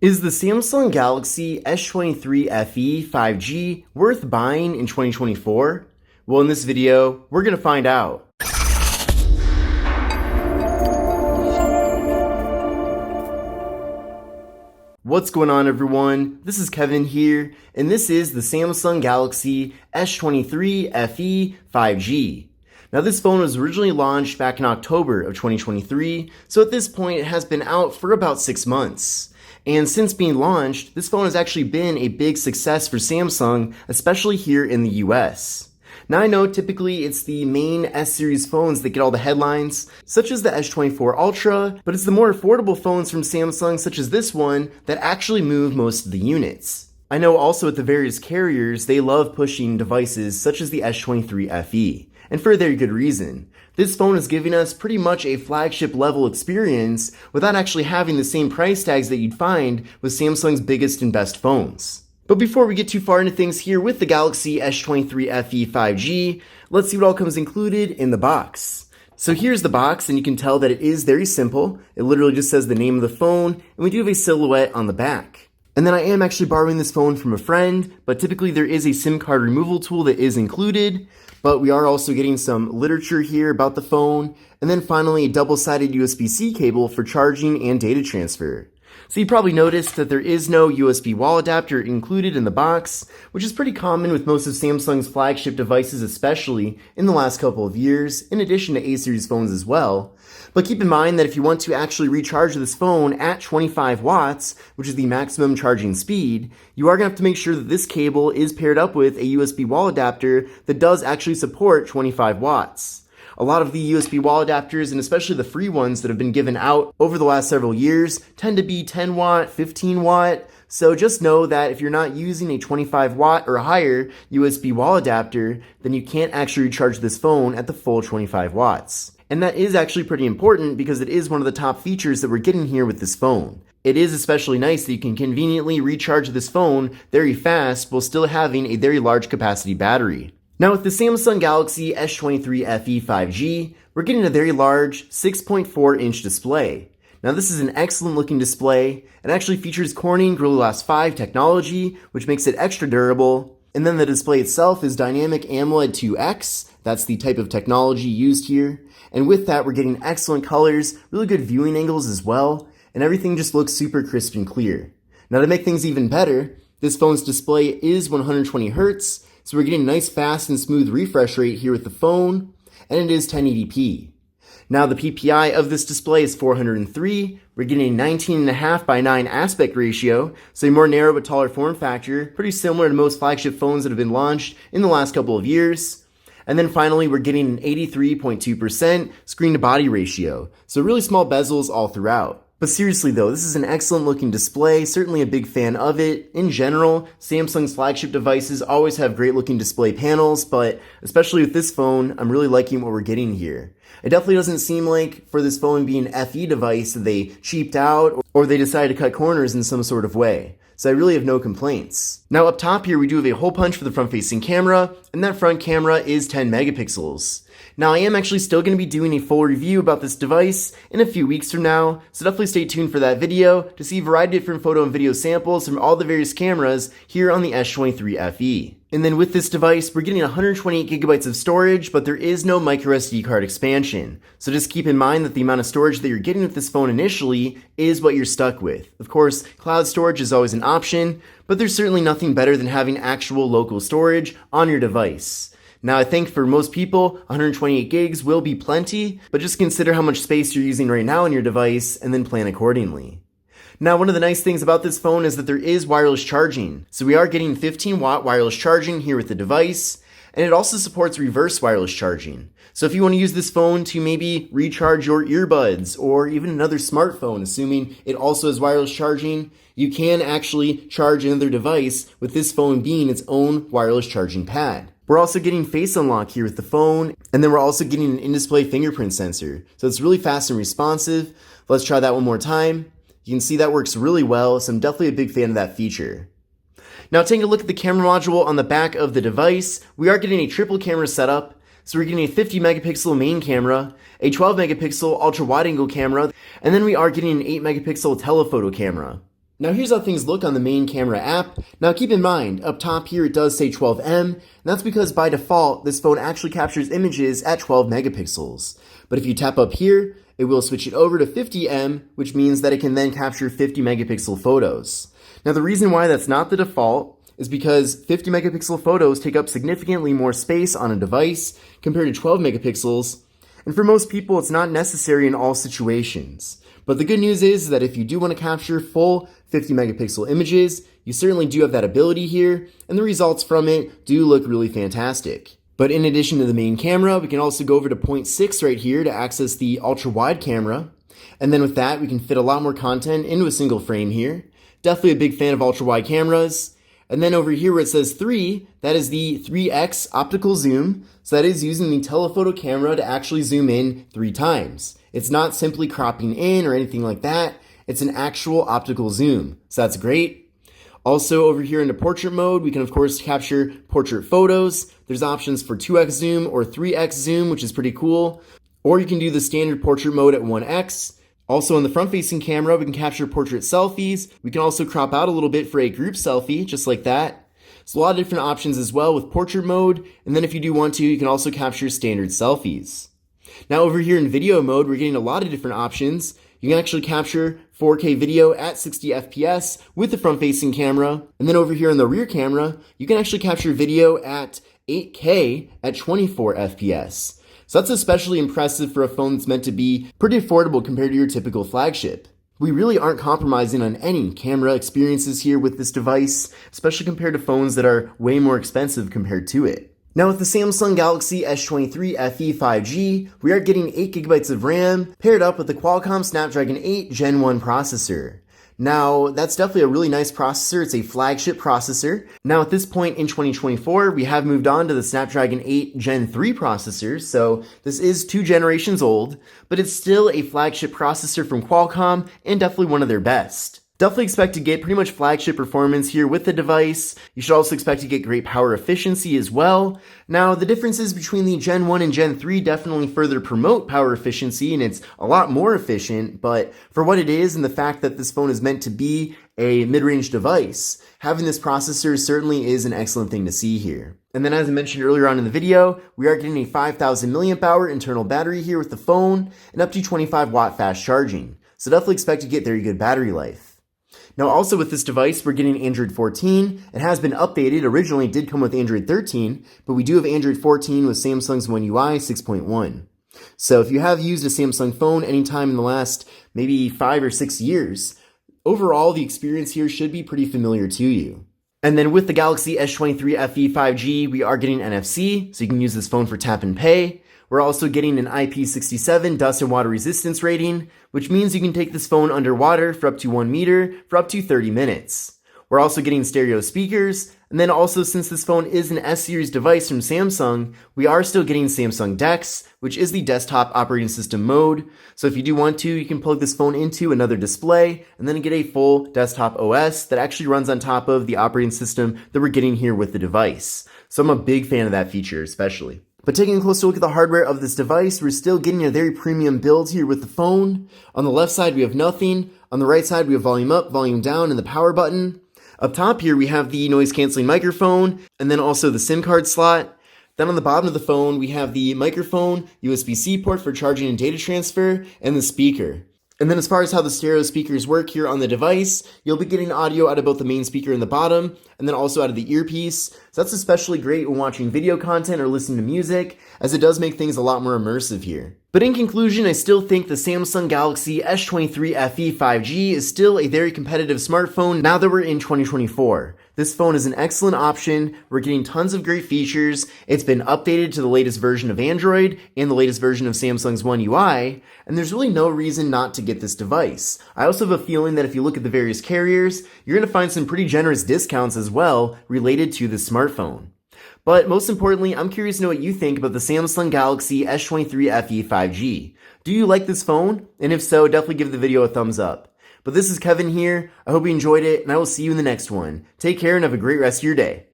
Is the Samsung Galaxy S23 FE 5G worth buying in 2024? Well, in this video, we're going to find out. What's going on, everyone? This is Kevin here, and this is the Samsung Galaxy S23 FE 5G. Now, this phone was originally launched back in October of 2023, so at this point it has been out for about 6 months. And since being launched, this phone has actually been a big success for Samsung, especially here in the US. Now, I know typically it's the main S-series phones that get all the headlines, such as the S24 Ultra, but it's the more affordable phones from Samsung, such as this one, that actually move most of the units. I know also at the various carriers, they love pushing devices such as the S23 FE, and for a very good reason. This phone is giving us pretty much a flagship level experience without actually having the same price tags that you'd find with Samsung's biggest and best phones. But before we get too far into things here with the Galaxy S23 FE 5G, let's see what all comes included in the box. So here's the box, and you can tell that it is very simple. It literally just says the name of the phone, and we do have a silhouette on the back. And then I am actually borrowing this phone from a friend, but typically there is a SIM card removal tool that is included. But we are also getting some literature here about the phone, and then finally a double-sided USB-C cable for charging and data transfer. So you probably noticed that there is no USB wall adapter included in the box, which is pretty common with most of Samsung's flagship devices, especially in the last couple of years, in addition to A-series phones as well. But keep in mind that if you want to actually recharge this phone at 25 watts, which is the maximum charging speed, you are going to have to make sure that this cable is paired up with a USB wall adapter that does actually support 25 watts. A lot of the USB wall adapters, and especially the free ones that have been given out over the last several years, tend to be 10 watt, 15 watt. So just know that if you're not using a 25 watt or higher USB wall adapter, then you can't actually recharge this phone at the full 25 watts. And that is actually pretty important because it is one of the top features that we're getting here with this phone. It is especially nice that you can conveniently recharge this phone very fast while still having a very large capacity battery. Now, with the Samsung Galaxy S23 FE 5G, we're getting a very large 6.4-inch display. Now, this is an excellent looking display. It actually features Corning Gorilla Glass 5 technology, which makes it extra durable. And then the display itself is Dynamic AMOLED 2X. That's the type of technology used here. And with that, we're getting excellent colors, really good viewing angles as well, and everything just looks super crisp and clear. Now, to make things even better, this phone's display is 120 Hz, so we're getting a nice fast and smooth refresh rate here with the phone, and it is 1080p. Now, the PPI of this display is 403. We're getting a 19.5 by 9 aspect ratio, so a more narrow but taller form factor, pretty similar to most flagship phones that have been launched in the last couple of years. And then finally, we're getting an 83.2% screen-to-body ratio, so really small bezels all throughout. But seriously though, this is an excellent looking display, certainly a big fan of it. In general, Samsung's flagship devices always have great looking display panels, but especially with this phone, I'm really liking what we're getting here. It definitely doesn't seem like for this phone being an FE device that they cheaped out or they decided to cut corners in some sort of way. So I really have no complaints. Now up top here, we do have a hole punch for the front-facing camera, and that front camera is 10 megapixels. Now I am actually still going to be doing a full review about this device in a few weeks from now, so definitely stay tuned for that video to see a variety of different photo and video samples from all the various cameras here on the S23 FE. And then with this device, we're getting 128 gigabytes of storage, but there is no microSD card expansion. So just keep in mind that the amount of storage that you're getting with this phone initially is what you're stuck with. Of course, cloud storage is always an option, but there's certainly nothing better than having actual local storage on your device. Now, I think for most people, 128 gigs will be plenty, but just consider how much space you're using right now on your device and then plan accordingly. Now, one of the nice things about this phone is that there is wireless charging. So we are getting 15 watt wireless charging here with the device, and it also supports reverse wireless charging. So if you want to use this phone to maybe recharge your earbuds or even another smartphone, assuming it also has wireless charging, you can actually charge another device with this phone being its own wireless charging pad. We're also getting face unlock here with the phone, and then we're also getting an in-display fingerprint sensor. So it's really fast and responsive. Let's try that one more time. You can see that works really well, so I'm definitely a big fan of that feature. Now, taking a look at the camera module on the back of the device, we are getting a triple camera setup. So we're getting a 50 megapixel main camera, a 12 megapixel ultra wide angle camera, and then we are getting an 8 megapixel telephoto camera. Now here's how things look on the main camera app. Now keep in mind, up top here it does say 12M, and that's because by default, this phone actually captures images at 12 megapixels. But if you tap up here, it will switch it over to 50M, which means that it can then capture 50 megapixel photos. Now the reason why that's not the default is because 50 megapixel photos take up significantly more space on a device compared to 12 megapixels, and for most people it's not necessary in all situations. But the good news is that if you do want to capture full 50 megapixel images, you certainly do have that ability here, and the results from it do look really fantastic. But in addition to the main camera, we can also go over to point 6 right here to access the ultra wide camera. And then with that, we can fit a lot more content into a single frame here. Definitely a big fan of ultra wide cameras. And then over here where it says 3, that is the 3x optical zoom. So that is using the telephoto camera to actually zoom in 3 times. It's not simply cropping in or anything like that. It's an actual optical zoom. So that's great. Also over here into portrait mode, we can of course capture portrait photos. There's options for 2x zoom or 3x zoom, which is pretty cool. Or you can do the standard portrait mode at 1x. Also on the front-facing camera, we can capture portrait selfies. We can also crop out a little bit for a group selfie, just like that. So a lot of different options as well with portrait mode. And then if you do want to, you can also capture standard selfies. Now over here in video mode, we're getting a lot of different options. You can actually capture 4K video at 60 FPS with the front-facing camera. And then over here in the rear camera, you can actually capture video at 8K at 24 FPS. So that's especially impressive for a phone that's meant to be pretty affordable compared to your typical flagship. We really aren't compromising on any camera experiences here with this device, especially compared to phones that are way more expensive compared to it. Now with the Samsung Galaxy S23 FE 5G, we are getting 8GB of RAM paired up with the Qualcomm Snapdragon 8 Gen 1 processor. Now, that's definitely a really nice processor. It's a flagship processor. Now, at this point in 2024, we have moved on to the Snapdragon 8 Gen 3 processor, so this is 2 generations old, but it's still a flagship processor from Qualcomm and definitely one of their best. Definitely expect to get pretty much flagship performance here with the device. You should also expect to get great power efficiency as well. Now, the differences between the Gen 1 and Gen 3 definitely further promote power efficiency, and it's a lot more efficient, but for what it is and the fact that this phone is meant to be a mid-range device, having this processor certainly is an excellent thing to see here. And then as I mentioned earlier on in the video, we are getting a 5,000 milliamp hour internal battery here with the phone and up to 25 watt fast charging. So definitely expect to get very good battery life. Now also with this device, we're getting Android 14. It has been updated. Originally it did come with Android 13, but we do have Android 14 with Samsung's One UI 6.1. So if you have used a Samsung phone anytime in the last maybe 5 or 6 years, overall the experience here should be pretty familiar to you. And then with the Galaxy S23 FE 5G, we are getting NFC, so you can use this phone for tap and pay. We're also getting an IP67 dust and water resistance rating, which means you can take this phone underwater for up to 1 meter for up to 30 minutes. We're also getting stereo speakers, and then also since this phone is an S-series device from Samsung, we are still getting Samsung DeX, which is the desktop operating system mode. So if you do want to, you can plug this phone into another display and then get a full desktop OS that actually runs on top of the operating system that we're getting here with the device. So I'm a big fan of that feature especially. But taking a closer look at the hardware of this device, we're still getting a very premium build here with the phone. On the left side, we have nothing. On the right side, we have volume up, volume down, and the power button. Up top here, we have the noise-canceling microphone, and then also the SIM card slot. Then on the bottom of the phone, we have the microphone, USB-C port for charging and data transfer, and the speaker. And then as far as how the stereo speakers work here on the device, you'll be getting audio out of both the main speaker and the bottom, and then also out of the earpiece. So that's especially great when watching video content or listening to music, as it does make things a lot more immersive here. But in conclusion, I still think the Samsung Galaxy S23 FE 5G is still a very competitive smartphone now that we're in 2024. This phone is an excellent option. We're getting tons of great features. It's been updated to the latest version of Android and the latest version of Samsung's One UI, and there's really no reason not to get this device. I also have a feeling that if you look at the various carriers, you're going to find some pretty generous discounts as well related to this smartphone. But most importantly, I'm curious to know what you think about the Samsung Galaxy S23 FE 5G. Do you like this phone? And if so, definitely give the video a thumbs up. But this is Kevin here. I hope you enjoyed it, and I will see you in the next one. Take care and have a great rest of your day.